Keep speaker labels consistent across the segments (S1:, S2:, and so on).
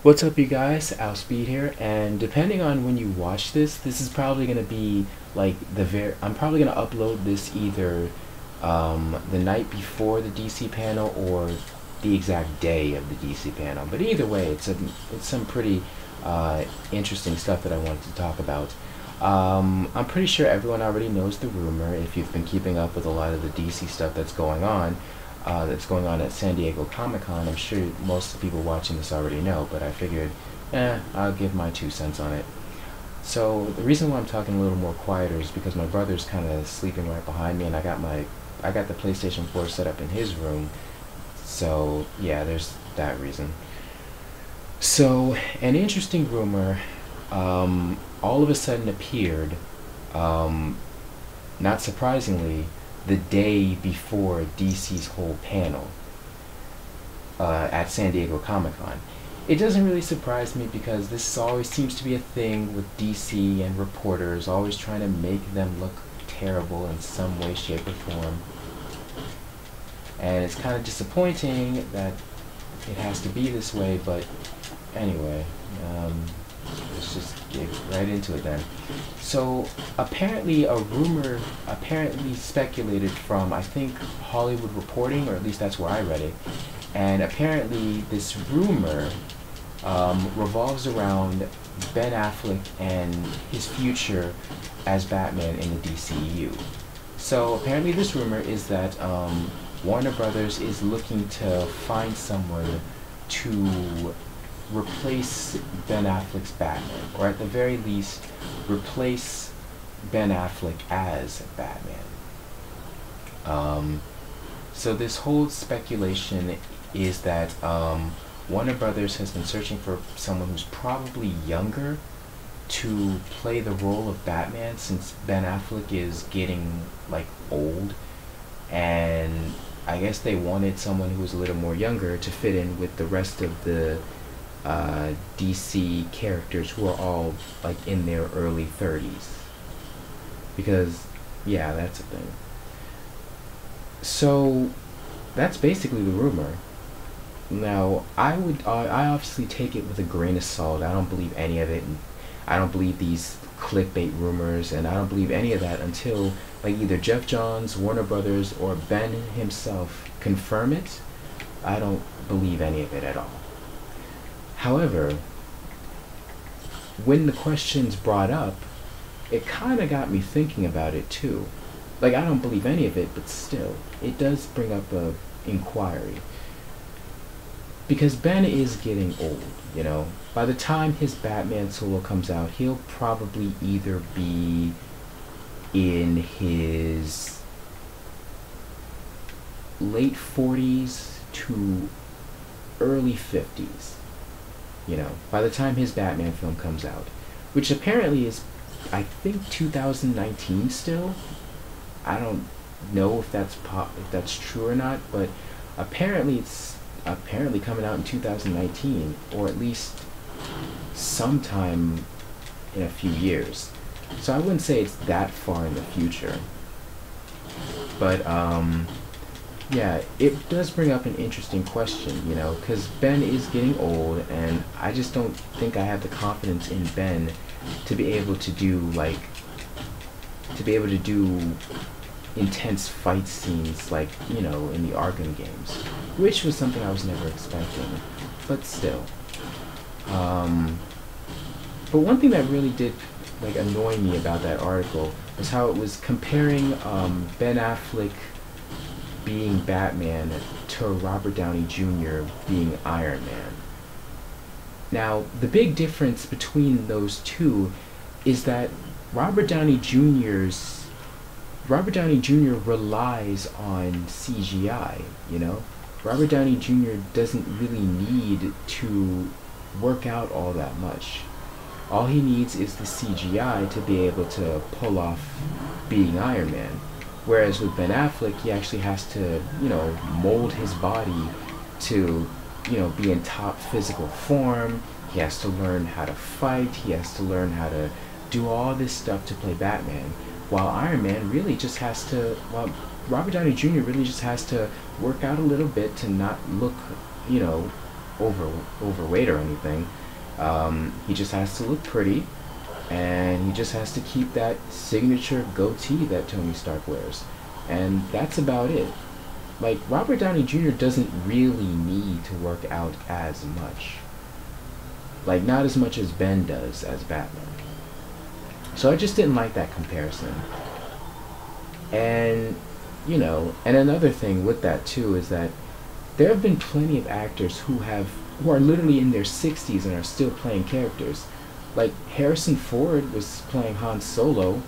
S1: What's up, you guys? Speed here, and depending on when you watch this, this is probably gonna be like I'm probably gonna upload this either the night before the DC panel or the exact day of the DC panel. But either way, it's some pretty interesting stuff that I wanted to talk about. I'm pretty sure everyone already knows the rumor if you've been keeping up with a lot of the DC stuff that's going on. At San Diego Comic-Con. I'm sure most of the people watching this already know, but I figured, I'll give my 2 cents on it. So the reason why I'm talking a little more quieter is because my brother's kind of sleeping right behind me, and I got the PlayStation 4 set up in his room. So yeah, there's that reason. So an interesting rumor, all of a sudden appeared, not surprisingly, the day before DC's whole panel at San Diego Comic-Con. It doesn't really surprise me because this always seems to be a thing with DC and reporters, always trying to make them look terrible in some way, shape, or form. And it's kind of disappointing that it has to be this way, but anyway, let's just get right into it then. So apparently a rumor speculated from, I think, Hollywood Reporting, or at least that's where I read it, and apparently this rumor revolves around Ben Affleck and his future as Batman in the DCU. So apparently this rumor is that Warner Brothers is looking to find someone to replace Ben Affleck's Batman, or at the very least replace Ben Affleck as Batman. So this whole speculation is that Warner Brothers has been searching for someone who's probably younger to play the role of Batman, since Ben Affleck is getting like old, and I guess they wanted someone who was a little more younger to fit in with the rest of the DC characters who are all like in their early 30s, because yeah, that's a thing. So that's basically the rumor. Now I obviously take it with a grain of salt. I don't believe any of it, and I don't believe these clickbait rumors, and I don't believe any of that until like either Jeff Johns, Warner Brothers, or Ben himself confirm it. I don't believe any of it at all. However, when the question's brought up, it kind of got me thinking about it too. Like, I don't believe any of it, but still, it does bring up a inquiry. Because Ben is getting old, you know. By the time his Batman solo comes out, he'll probably either be in his late 40s to early 50s. You know, by the time his Batman film comes out, which apparently is, I think, 2019 still. I don't know if that's true or not, but apparently it's coming out in 2019, or at least sometime in a few years. So I wouldn't say it's that far in the future, but yeah, it does bring up an interesting question, you know, because Ben is getting old, and I just don't think I have the confidence in Ben to be able to do intense fight scenes like, you know, in the Arkham games, which was something I was never expecting, but still. But one thing that really did like annoy me about that article was how it was comparing Ben Affleck being Batman to Robert Downey Jr. being Iron Man. Now, the big difference between those two is that Robert Downey Jr. relies on CGI, you know? Robert Downey Jr. doesn't really need to work out all that much. All he needs is the CGI to be able to pull off being Iron Man. Whereas with Ben Affleck, he actually has to, you know, mold his body to, you know, be in top physical form. He has to learn how to fight. He has to learn how to do all this stuff to play Batman. While Iron Man really just has to, Robert Downey Jr. really just has to work out a little bit to not look, you know, overweight or anything. He just has to look pretty, and he just has to keep that signature goatee that Tony Stark wears, and that's about it. Like, Robert Downey Jr. doesn't really need to work out as much. Like, not as much as Ben does as Batman. So I just didn't like that comparison. And, you know, and another thing with that too is that there have been plenty of actors who are literally in their 60s and are still playing characters. Like, Harrison Ford was playing Han Solo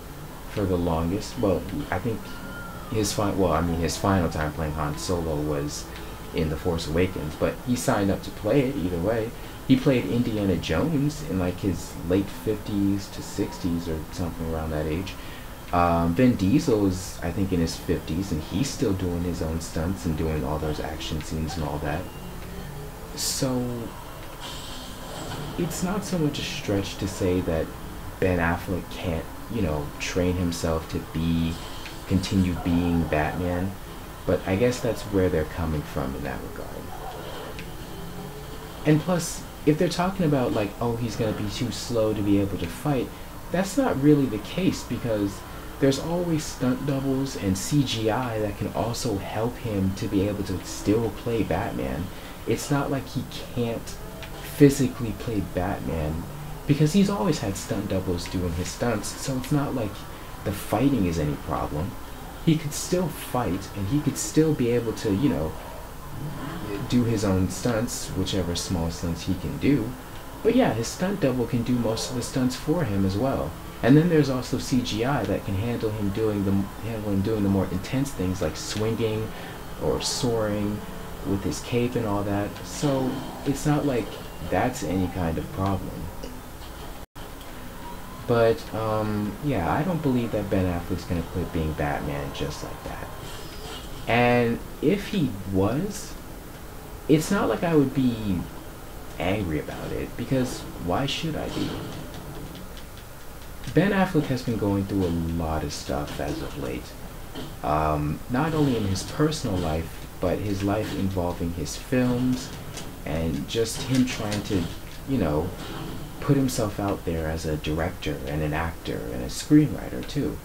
S1: for the longest. Well, I think his final time playing Han Solo was in The Force Awakens, but he signed up to play it either way. He played Indiana Jones in like his late 50s to 60s or something around that age. Vin Diesel is, I think, in his 50s, and he's still doing his own stunts and doing all those action scenes and all that. So it's not so much a stretch to say that Ben Affleck can't, you know, train himself to continue being Batman, but I guess that's where they're coming from in that regard. And plus, if they're talking about like, oh, he's gonna be too slow to be able to fight, that's not really the case, because there's always stunt doubles and CGI that can also help him to be able to still play Batman. It's not like he can't physically play Batman, because he's always had stunt doubles doing his stunts, so it's not like the fighting is any problem. He could still fight, and he could still be able to, you know, do his own stunts, whichever small stunts he can do. But yeah, his stunt double can do most of the stunts for him as well. And then there's also CGI that can handle him doing the more intense things like swinging or soaring with his cape and all that. So it's not like that's any kind of problem. But yeah, I don't believe that Ben Affleck's gonna quit being Batman just like that. And if he was, it's not like I would be angry about it, because why should I be? Ben Affleck has been going through a lot of stuff as of late. Not only in his personal life, but his life involving his films, and just him trying to, you know, put himself out there as a director and an actor and a screenwriter too.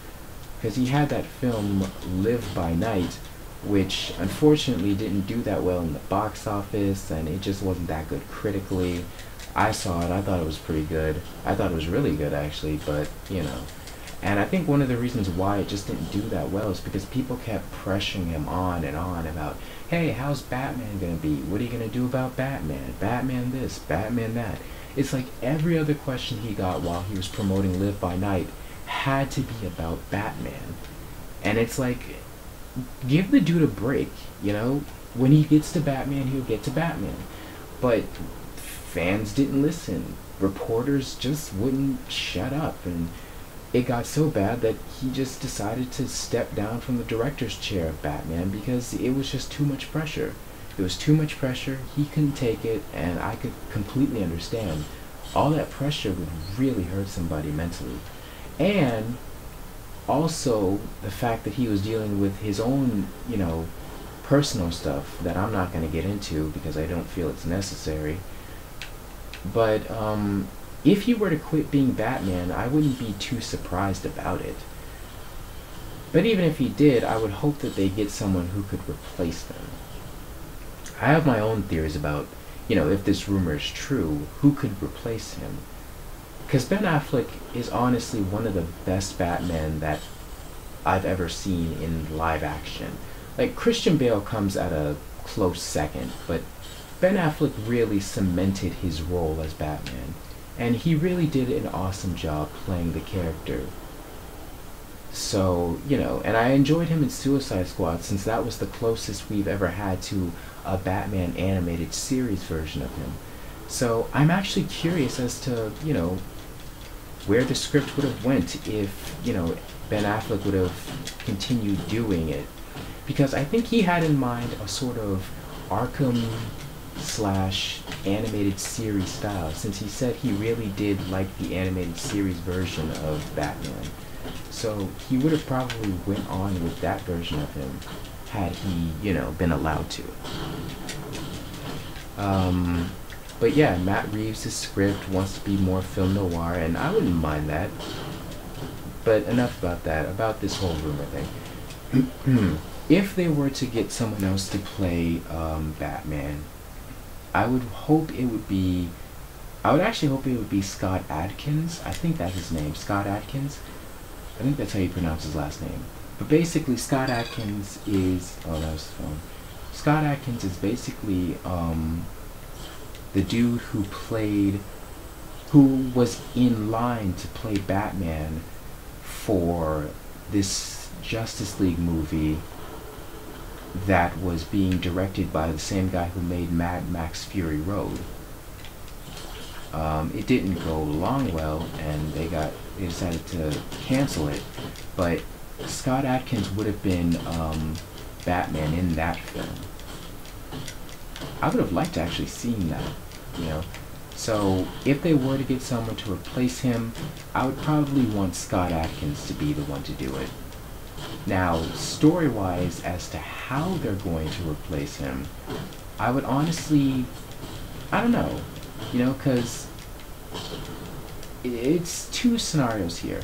S1: Because he had that film Live by Night, which unfortunately didn't do that well in the box office, and it just wasn't that good critically. I saw it, I thought it was pretty good. I thought it was really good actually, but you know. And I think one of the reasons why it just didn't do that well is because people kept pressuring him on and on about, hey, how's Batman gonna be? What are you gonna do about Batman? Batman this, Batman that. It's like every other question he got while he was promoting Live by Night had to be about Batman. And it's like, give the dude a break, you know? When he gets to Batman, he'll get to Batman. But fans didn't listen. Reporters just wouldn't shut up, and it got so bad that he just decided to step down from the director's chair of Batman because it was just too much pressure. It was too much pressure, he couldn't take it, and I could completely understand. All that pressure would really hurt somebody mentally. And also the fact that he was dealing with his own, you know, personal stuff that I'm not going to get into because I don't feel it's necessary. But if he were to quit being Batman, I wouldn't be too surprised about it. But even if he did, I would hope that they get someone who could replace them. I have my own theories about, you know, if this rumor is true, who could replace him. Because Ben Affleck is honestly one of the best Batman that I've ever seen in live action. Like, Christian Bale comes at a close second, but Ben Affleck really cemented his role as Batman. And he really did an awesome job playing the character. So, you know, and I enjoyed him in Suicide Squad since that was the closest we've ever had to a Batman animated series version of him. So I'm actually curious as to, you know, where the script would have went if, you know, Ben Affleck would have continued doing it. Because I think he had in mind a sort of Arkham / animated series style, since he said he really did like the animated series version of Batman. So he would have probably went on with that version of him had he, you know, been allowed to. But yeah, Matt Reeves' script wants to be more film noir, and I wouldn't mind that. But enough about that, about this whole rumor thing. If they were to get someone else to play Batman, I would hope it would be. I would actually hope it would be Scott Adkins. I think that's his name, Scott Adkins. I think that's how you pronounce his last name. But basically, Scott Adkins is. Oh, that was the phone. Scott Adkins is basically the dude who was in line to play Batman for this Justice League movie that was being directed by the same guy who made Mad Max Fury Road. It didn't go along well, and they decided to cancel it. But Scott Adkins would have been Batman in that film. I would have liked to actually seen that, you know. So if they were to get someone to replace him, I would probably want Scott Adkins to be the one to do it. Now, story-wise, as to how they're going to replace him, I would honestly, I don't know, you know, because it's two scenarios here.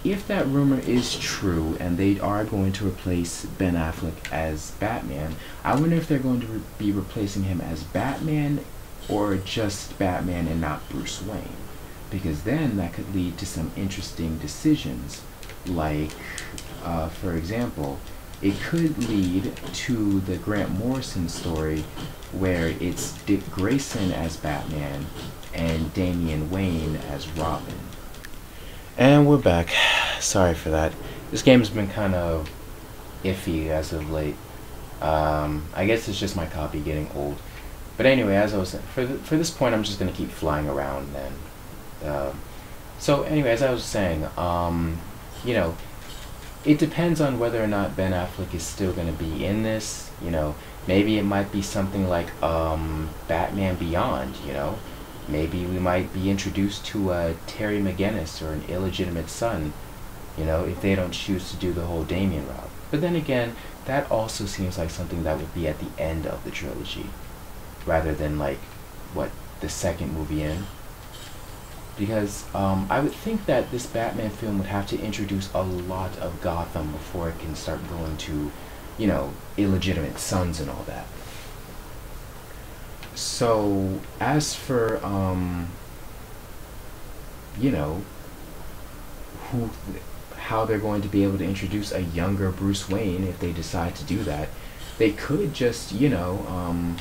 S1: If that rumor is true and they are going to replace Ben Affleck as Batman, I wonder if they're going to be replacing him as Batman or just Batman and not Bruce Wayne. Because then that could lead to some interesting decisions. Like, for example, it could lead to the Grant Morrison story where it's Dick Grayson as Batman and Damian Wayne as Robin. And we're back. Sorry for that. This game's been kind of iffy as of late. I guess it's just my copy getting old. But anyway, as I was saying, for this point, I'm just gonna keep flying around then. So anyway, as I was saying, you know, it depends on whether or not Ben Affleck is still gonna be in this. You know, maybe it might be something like Batman Beyond. You know, maybe we might be introduced to Terry McGinnis or an illegitimate son. You know, if they don't choose to do the whole Damian route. But then again, that also seems like something that would be at the end of the trilogy, rather than like, what, the second movie in? Because I would think that this Batman film would have to introduce a lot of Gotham before it can start going to, you know, illegitimate sons and all that. So, as for, you know, how they're going to be able to introduce a younger Bruce Wayne if they decide to do that, they could just, you know,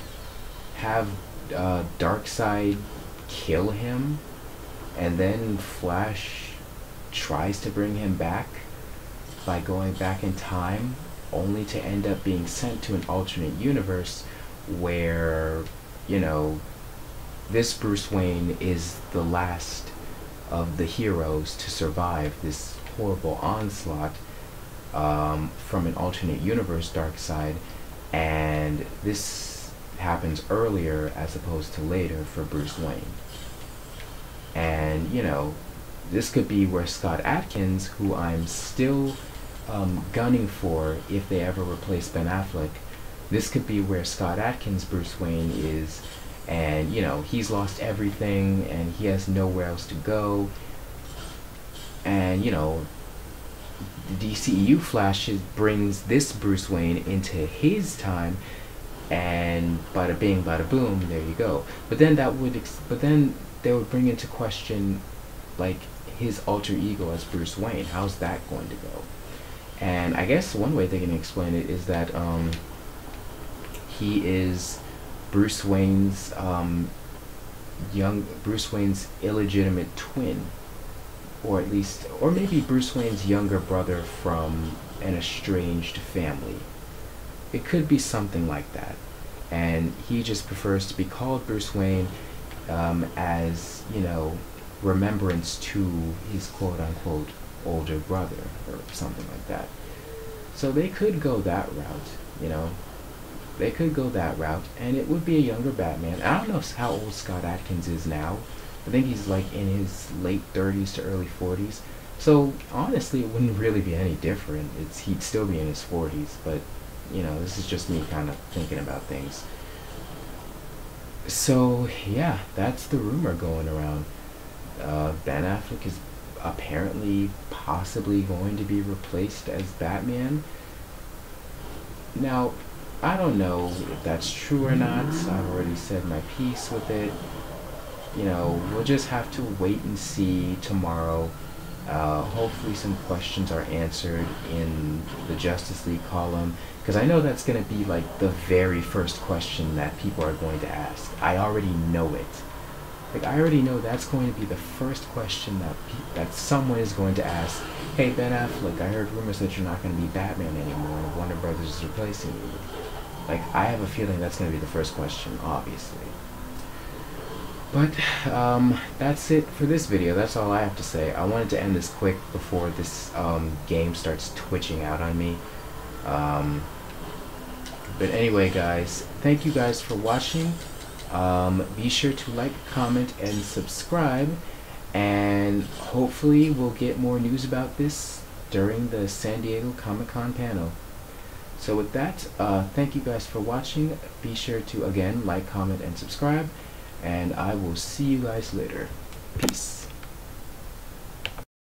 S1: have Darkseid kill him, and then Flash tries to bring him back by going back in time, only to end up being sent to an alternate universe where, you know, this Bruce Wayne is the last of the heroes to survive this horrible onslaught from an alternate universe Darkseid, and this happens earlier as opposed to later for Bruce Wayne. And, you know, this could be where Scott Adkins, who I'm still gunning for if they ever replace Ben Affleck, this could be where Scott Adkins' Bruce Wayne is, and, you know, he's lost everything and he has nowhere else to go. And, you know, the DCEU Flash brings this Bruce Wayne into his time, and bada bing, bada boom, there you go. But then they would bring into question, like, his alter ego as Bruce Wayne. How's that going to go? And I guess one way they can explain it is that he is Bruce Wayne's illegitimate twin, or at least, or maybe Bruce Wayne's younger brother from an estranged family. It could be something like that, and he just prefers to be called Bruce Wayne as, you know, remembrance to his quote-unquote older brother or something like that. So they could go that route, you know. They could go that route, and it would be a younger Batman. I don't know how old Scott Adkins is now. I think he's like in his late 30s to early 40s. So honestly, it wouldn't really be any different. He'd still be in his 40s, but, you know, this is just me kind of thinking about things. So yeah, that's the rumor going around. Ben Affleck is apparently possibly going to be replaced as Batman. Now, I don't know if that's true or not. I've already said my piece with it. You know, we'll just have to wait and see tomorrow. Hopefully some questions are answered in the Justice League column, because I know that's going to be like the very first question that people are going to ask. I already know it. Like, I already know that's going to be the first question that someone is going to ask. Hey, Ben Affleck, I heard rumors that you're not going to be Batman anymore and Warner Brothers is replacing you. Like, I have a feeling that's going to be the first question, obviously. But that's it for this video. That's all I have to say. I wanted to end this quick before this game starts twitching out on me. But anyway, guys, thank you guys for watching. Be sure to like, comment, and subscribe. And hopefully we'll get more news about this during the San Diego Comic-Con panel. So with that, thank you guys for watching. Be sure to, again, like, comment, and subscribe. And I will see you guys later. Peace.